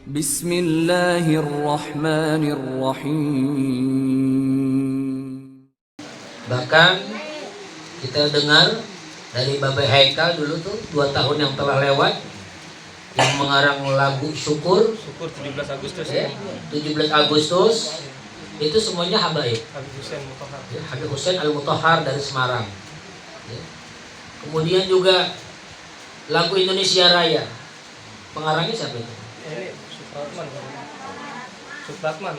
Bismillahirrahmanirrahim. Bahkan kita dengar dari Bapak Haikal dulu tuh 2 tahun yang telah lewat yang mengarang lagu Syukur 17 Agustus ya, 17 Agustus itu semuanya habaib. Habib Hussein Al-Mutahhar dari Semarang ya. Kemudian juga lagu Indonesia Raya pengarangnya siapa itu?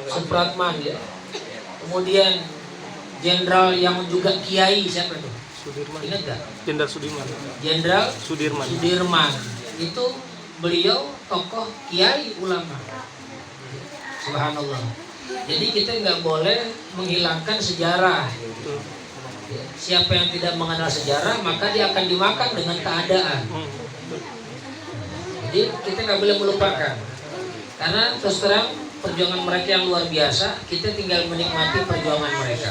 Supratman ya. Kemudian jenderal yang juga kiai siapa tuh? Sudirman. Ingat gak? Jenderal Sudirman. Jenderal Sudirman. Itu beliau tokoh kiai ulama. Subhanallah. Jadi kita nggak boleh menghilangkan sejarah. Siapa yang tidak mengenal sejarah maka dia akan dimakan dengan keadaan. Jadi kita nggak boleh melupakan. Karena terus terang perjuangan mereka yang luar biasa, kita tinggal menikmati perjuangan mereka.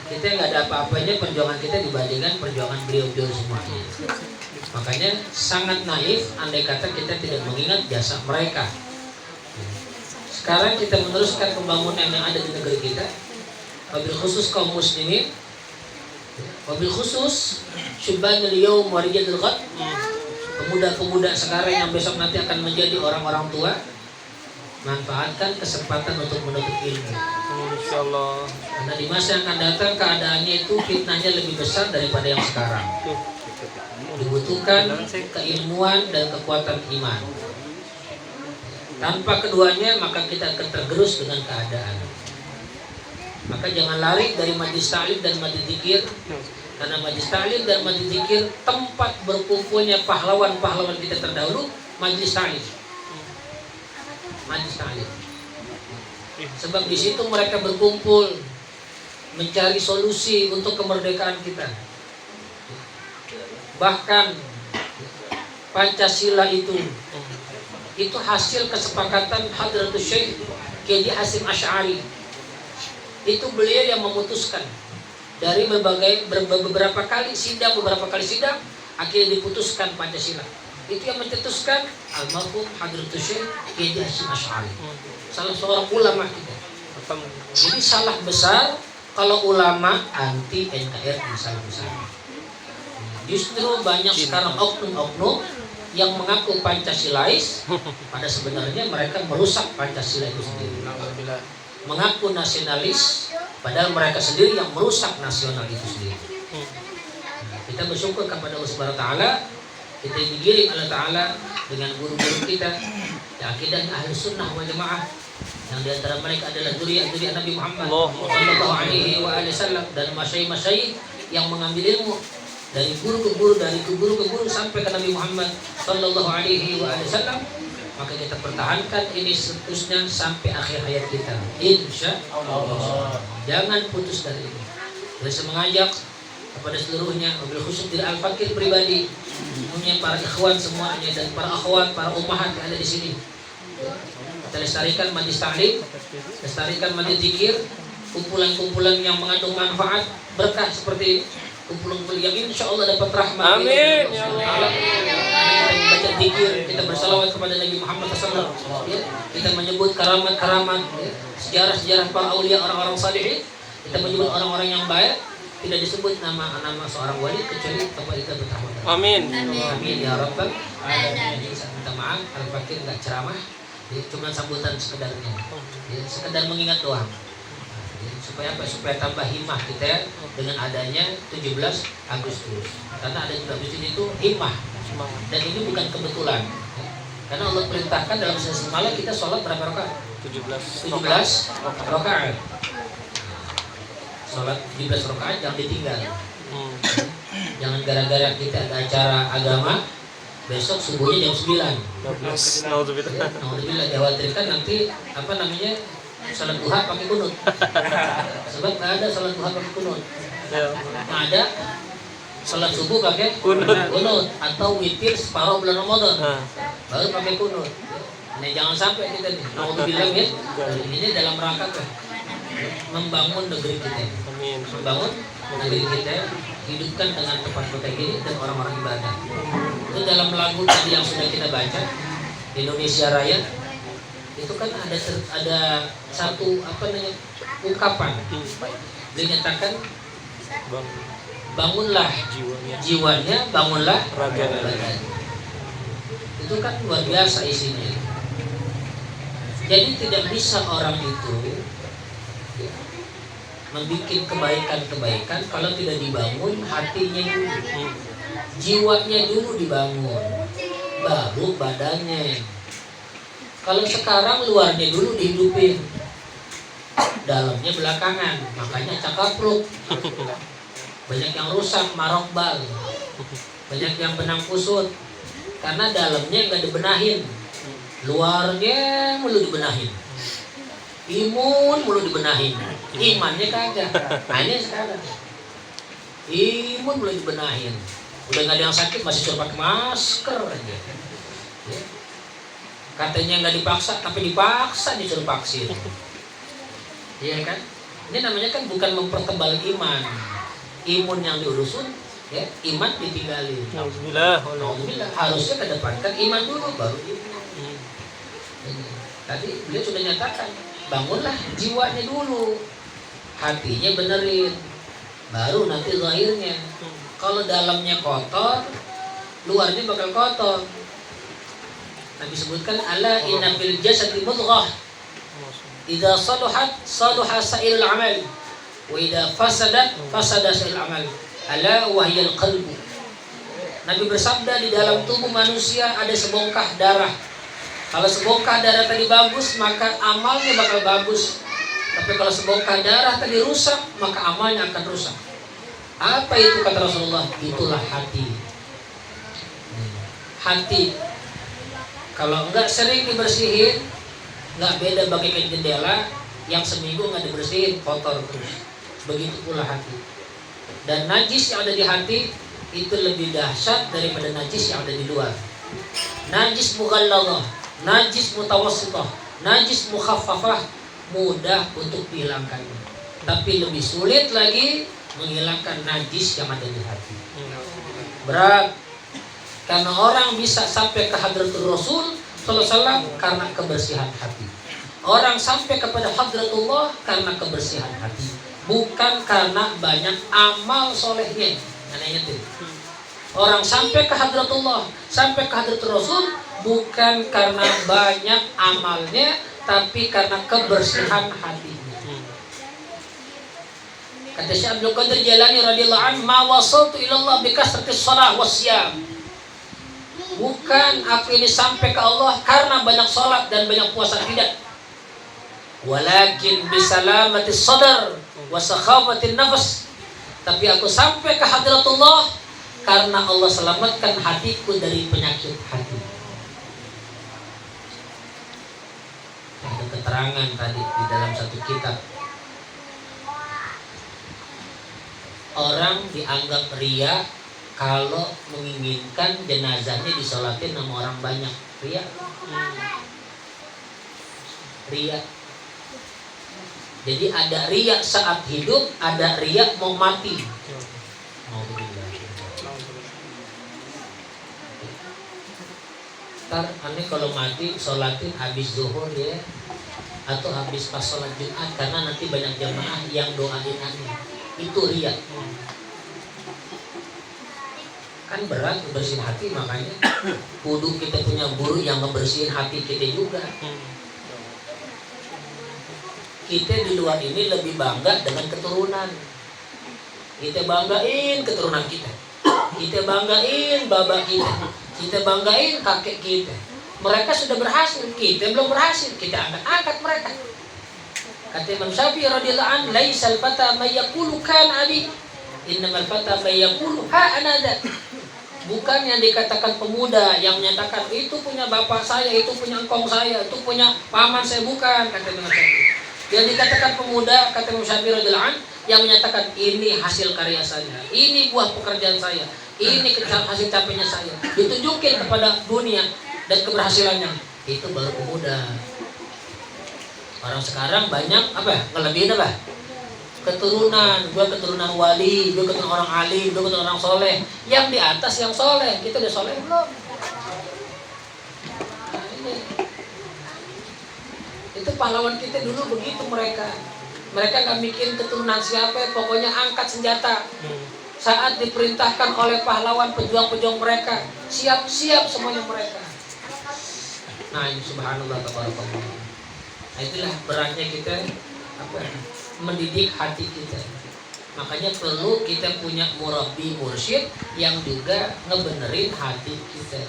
Kita nggak ada apa-apanya perjuangan kita dibandingkan perjuangan beliau-beliau semuanya. Makanya sangat naif andai kata kita tidak mengingat jasa mereka. Sekarang kita meneruskan pembangunan yang ada di negeri kita, wabil khusus kaum muslimin, wabil khusus syubbanul yaum wa rijalul ghad, pemuda-pemuda sekarang yang besok nanti akan menjadi orang-orang tua. Manfaatkan kesempatan untuk menuntut ilmu. Insyaallah. Karena di masa yang akan datang keadaannya itu fitnahnya lebih besar daripada yang sekarang. Dibutuhkan keilmuan dan kekuatan iman. Tanpa keduanya maka kita akan tergerus dengan keadaan. Maka jangan lari dari majlis ta'lim dan majlis zikir. Karena majlis ta'lim dan majlis zikir tempat berkumpulnya pahlawan-pahlawan kita terdahulu, majlis ta'lim. Majlis ta'lim. Sebab di situ mereka berkumpul mencari solusi untuk kemerdekaan kita. Bahkan Pancasila itu hasil kesepakatan Hadratus Syekh Kiai Hasyim Asy'ari. Itu beliau yang memutuskan dari beberapa kali sidang akhirnya diputuskan Pancasila. Itu yang mencetuskan almarhum Hadratus Syekh Kiai Hasyim Asy'ari, salah seorang ulama kita. Jadi salah besar kalau ulama anti NKRI, salah besar. Justru banyak sekarang oknum-oknum yang mengaku Pancasilais, pada sebenarnya mereka merusak Pancasila itu sendiri. Mengaku nasionalis, padahal mereka sendiri yang merusak nasional itu sendiri. Kita bersyukur kepada Allah Subhanahu wa taala, kita digiring Allah Ta'ala dengan guru-guru kita yang akidahnya ahli sunnah wal jamaah, yang diantara mereka adalah zuriat Nabi Muhammad sallallahu alaihi wasallam dan masyayikh yang mengambil ilmu dari guru ke guru, dari guru ke guru sampai ke Nabi Muhammad sallallahu alaihi wasallam. Maka kita pertahankan ini seterusnya sampai akhir hayat kita, insya Allah. Jangan putus dari ini. Saya mengajak kepada seluruhnya, wabil khusus diri al-fakir pribadi, umumnya para ikhwan semuanya dan para akhwat, para ummahat yang ada di sini. Kita lestarikan majlis ta'lim, lestarikan majlis zikir, kumpulan-kumpulan yang mengandung manfaat, berkah seperti ini. Kumpulan-kumpulan yang insya Allah dapat rahmat. Amin. Ya Allah. Kita membaca zikir, kita bersalawat kepada Nabi Muhammad SAW. Ya. Kita menyebut karamat-karamat, ya. Sejarah-sejarah para aulia, orang-orang salihin. Kita menyebut orang-orang yang baik. Tidak disebut nama seorang wali kecuali kepada kita bertahun. Amin. Amin ya Rabbal alamin. Minta maaf, al-fakir nggak ceramah, ya, cuma sambutan sekedarnya, ya, sekedar mengingat doang. Ya, supaya apa? Supaya tambah himmah kita dengan adanya 17 Agustus. Karena ada 17 Agustus itu himmah, dan ini bukan kebetulan. Ya. Karena Allah perintahkan dalam sesi malam kita sholat berapa rakaat? 17 rakaat. Sholat 17 rakaat jangan ditinggal. Jangan gara-gara kita ada acara agama besok subuhnya jam 9. Alhamdulillah, dikhawatirkan nanti sholat duha pakai kunut. Sebab nggak ada sholat duha pakai kunut. Nggak ada sholat subuh pakai kunut atau witir separuh bulan Ramadan baru pakai kunut. Nah, jangan sampai kita nih. Alhamdulillah ya. Ini dalam rangka membangun negeri kita, membangun negeri kita, hidupkan dengan tempat kota ini dan orang-orang ibadah. Itu dalam lagu tadi yang sudah kita baca, Indonesia Raya, itu kan ada satu ungkapan. Beliau nyatakan Bang, bangunlah jiwanya, bangunlah raganya. Itu kan luar biasa isinya. Jadi tidak bisa orang itu membuat kebaikan kalau tidak dibangun hatinya dulu, jiwanya dulu dibangun, baru badannya. Kalau sekarang luarnya dulu dihidupin, dalamnya belakangan, makanya cakapruk. Banyak yang rusak, marokbal, banyak yang benang kusut, karena dalamnya nggak dibenahin, luarnya mulu dibenahin, imun mulu dibenahin, imannya kagak. Nah ini sekarang, imun mulu dibenahin, udah nggak ada yang sakit masih suruh pakai masker aja. Ya. Katanya nggak dipaksa, tapi dipaksa disuruh vaksin. Iya kan? Ini namanya kan bukan mempertebal iman. Imun yang diurusun, ya, iman ditinggalin. Alhamdulillah. Harusnya kedepankan iman dulu baru iman. Tadi beliau sudah nyatakan, bangunlah jiwanya dulu, hatinya benerin, baru nanti zahirnya. Kalau dalamnya kotor, luarnya bakal kotor. Nabi sebutkan, ala inna fil jasadi mudghah, idza saluhat saluha sa'irul amal, wa idza fasadat fasada sa'irul amal, ala wahyal qalbu. Nabi bersabda, di dalam tubuh manusia ada sebongkah darah. Kalau sebongkah darah tadi bagus, maka amalnya bakal bagus. Tapi kalau sebongkah darah tadi rusak, maka amalnya akan rusak. Apa itu kata Rasulullah? Itulah hati. Hati kalau enggak sering dibersihin, enggak beda bagaikan jendela yang seminggu enggak dibersihin, kotor terus. Begitu pula hati. Dan najis yang ada di hati itu lebih dahsyat daripada najis yang ada di luar. Najis mughalladhah, najis mutawassithah, najis mukhaffafah mudah untuk dihilangkan. Tapi lebih sulit lagi menghilangkan najis yang ada di hati. Berat. Karena orang bisa sampai ke hadratul Rasul sallallahu alaihi wasallam karena kebersihan hati. Orang sampai kepada hadratullah karena kebersihan hati, bukan karena banyak amal solehnya. Orang sampai ke hadratullah, sampai ke hadratul Rasul bukan karena banyak amalnya, tapi karena kebersihan hatinya. Kata Syekh Abdul Qadir Jailani radhiyallahu anhu, "Ma wasaltu ila Allah bi kasratis shalah wasyam." Bukan aku ini sampai ke Allah karena banyak sholat dan banyak puasa, tidak. Walakin bisalamatis sadar wa sakhawatin nafas. Tapi aku sampai ke hadratullah karena Allah selamatkan hatiku dari penyakit hati. Ada keterangan tadi di dalam satu kitab. Orang dianggap riya kalau menginginkan jenazahnya disolatin sama orang banyak. Riya. Riya. Jadi ada riya saat hidup, ada riya mau mati. Ntar aneh kalau mati sholatin habis zuhur ya, atau habis pas sholat Jumat, karena nanti banyak jamaah yang doain aneh. Itu riya. Kan berat bersihin hati, makanya kudu kita punya guru yang membersihin hati kita juga. Kita di luar ini lebih bangga dengan keturunan. Kita banggain keturunan kita. Kita banggain baba kita. Kita banggain kakek kita. Mereka sudah berhasil, kita belum berhasil. Kita angkat mereka. Kata Imam Syafi'i radhiyallahu anhu, "Laisal fata may yaqulu kana abi, innamal fata may yaqulu ha ana dzat." Bukan yang dikatakan pemuda yang menyatakan itu punya bapak saya, itu punya engkong saya, itu punya paman saya, bukan, kata Imam Syafi'i. Yang dikatakan pemuda, kata Imam Syafi'i radhiyallahu anhu, yang menyatakan ini hasil karya saya, ini buah pekerjaan saya, ini hasil capeknya saya, ditunjukin kepada dunia dan keberhasilannya, itu baru pemuda. Orang sekarang banyak ngelebihin keturunan, gue keturunan wali, gue keturunan orang alim, gue keturunan orang soleh. Yang di atas yang soleh, kita udah soleh belum? Nah, ini. Itu pahlawan kita dulu begitu mereka. Mereka nggak mikirin keturunan siapa, pokoknya angkat senjata. Saat diperintahkan oleh pahlawan pejuang-pejuang mereka, siap-siap semuanya mereka. Nah ini subhanallah tabarakallah. Nah itulah beratnya kita mendidik hati kita. Makanya perlu kita punya murabbi mursyid yang juga ngebenerin hati kita.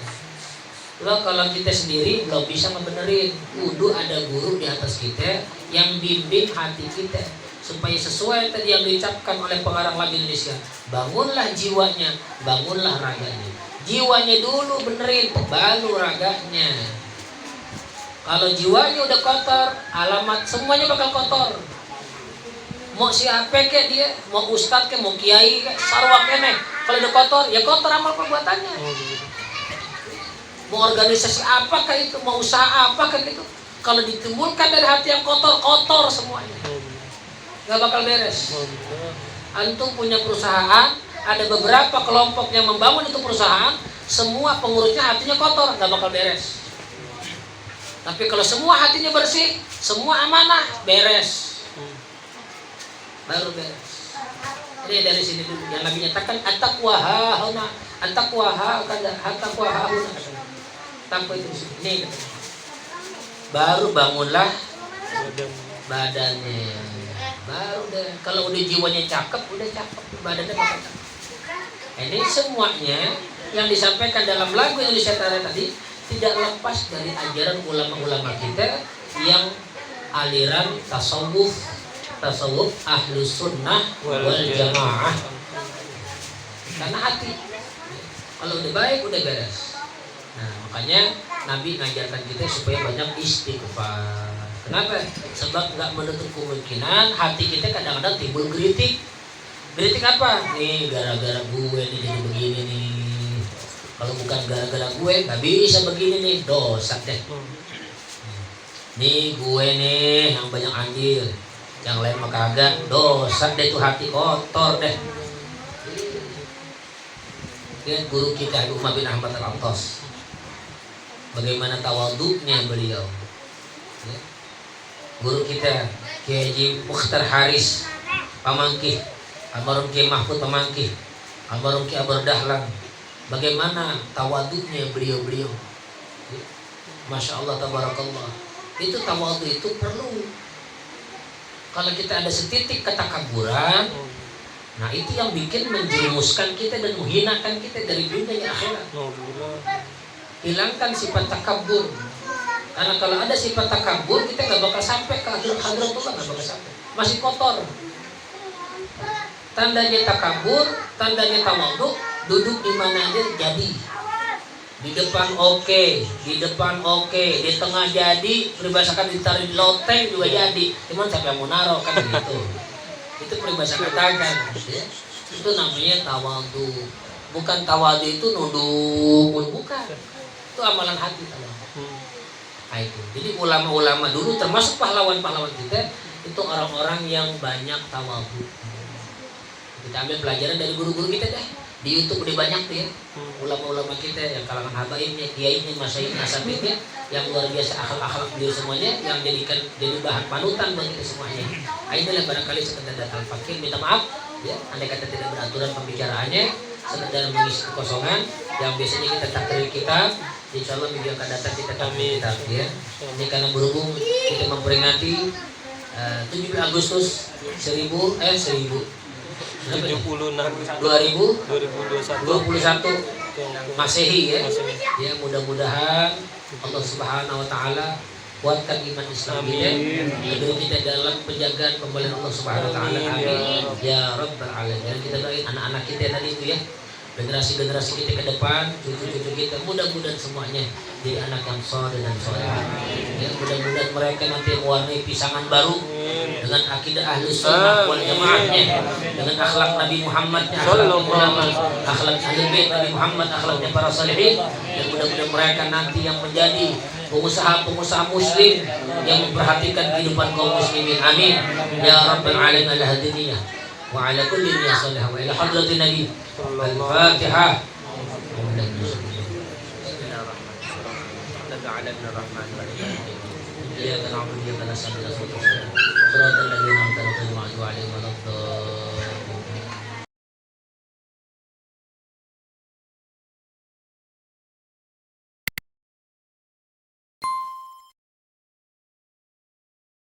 Kalau kita sendiri belum bisa ngebenerin, kudu ada guru di atas kita yang bimbing hati kita supaya sesuai tadi yang diucapkan oleh pengarang lagu Indonesia. Bangunlah jiwanya, bangunlah raganya. Jiwanya dulu benerin, baru raganya. Kalau jiwanya udah kotor, alamat semuanya bakal kotor. Mau siapa kek dia, mau ustadz kek, mau kiai kek, sarwa kene. Kalau udah kotor, ya kotor amal perbuatannya. Mau organisasi apakah itu, mau usaha apakah itu, kalau ditimbulkan dari hati yang kotor, kotor semuanya, nggak bakal beres. Antum punya perusahaan, ada beberapa kelompok yang membangun itu perusahaan, semua pengurusnya hatinya kotor, nggak bakal beres. Tapi kalau semua hatinya bersih, semua amanah, beres, baru beres. Ini dari sini dulu yang Nabi nyatakan at-taqwa hahuna, at-taqwa hahuna, at-taqwa hahuna. Tanpa itu ini baru bangunlah badannya, baru deh. Kalau udah jiwanya cakep, udah cakep, badannya bakal cakep. Ini semuanya yang disampaikan dalam lagu Indonesia Raya tadi tidak lepas dari ajaran ulama-ulama kita yang aliran tasawuf ahlus sunnah wal jamaah. Karena hati kalau udah baik udah beres. Nah makanya Nabi ngajarkan kita supaya banyak istighfar. Kenapa? Sebab nggak menutup kemungkinan hati kita kadang-kadang timbul kritik. Kritik apa? Nih gara-gara gue nih jadi begini nih. Kalau bukan gara-gara gue nggak bisa begini nih, dosa deh. Nih gue nih yang banyak andil, yang lain mah kagak, dosa deh tuh hati kotor deh. Lihat guru kita Umar bin Ahmad Al-Attas. Bagaimana tawaduknya beliau. Ya. Guru kita Kiai Haji Mukhtar Haris Pamangkih, almarhum Kiai Mahfud Pamangkih, almarhum Kiai Abar Dahlan. Bagaimana tawaduknya beliau-beliau. Ya. Masya Allah tabarakallah. Itu tawaduk itu perlu. Kalau kita ada setitik ketakaburan, nah itu yang bikin menjerumuskan kita dan menghinakan kita dari dunia akhirat. Hilangkan sifat takabur. Karena kalau ada sifat takabur, kita nggak bakal sampai ke hadratullah, nggak bakal sampai. Masih kotor. Tandanya takabur, tandanya tawaduk, duduk di mana aja jadi. Di depan oke, di depan oke, di tengah jadi, peribahasakan ditaruh di loteng juga jadi. Cuman siapa yang mau naruh kan gitu. Itu peribahasa katakan. Ya. Itu namanya tawaduk. Bukan tawaduk itu nunduk, bukan. Itu amalan hati nah, itu. Jadi ulama-ulama dulu termasuk pahlawan-pahlawan kita itu orang-orang yang banyak tawadhu. Kita ambil pelajaran dari guru-guru kita deh. Di YouTube udah banyak tuh ya ulama-ulama kita yang kalangan habaibnya, kiainya, masyaikh, asatidnya yang luar biasa akhlak-akhlak beliau semuanya yang jadi bahan panutan bagi kita semuanya. Inilah barangkali sekedar datang fakir minta maaf ya, andai kata tidak beraturan pembicaraannya, sekedar mengisi kekosongan yang biasanya kita takrir kitab. Insya Allah minggu akan datang kita kami kitab ya. Ini karena berhubung kita memperingati 7 Agustus 2021 Masehi ya. Ya mudah-mudahan Allah Subhanahu wa taala kuatkan iman Islam kita, negeri kita dalam penjagaan pembelian Allah Subhanahu wa taala. Amin ya rabbal alamin. Dan kita doain anak-anak kita tadi itu ya, generasi-generasi kita ke depan, cucu-cucu kita, mudah-mudahan semuanya jadi anak yang soleh dan solehah. Ya, mudah-mudahan mereka nanti mewarnai pisangan baru dengan akidah ahlus sunnah wal jamaahnya, dengan akhlak Nabi Muhammadnya, akhlak ulama, akhlak ahlul bait Nabi Muhammad, akhlaknya para salihin. Dan mudah-mudahan mereka nanti yang menjadi pengusaha-pengusaha muslim yang memperhatikan kehidupan kaum muslimin. Amin ya rabbal alamin. Al-hadiniyah wa ala kulli niyah salihah wa ila hadratin nabi. Al-Fatihah. Bismillahirrahmanirrahim. Iyyaka na'budu wa iyyaka nasta'in. Shiratal ladzina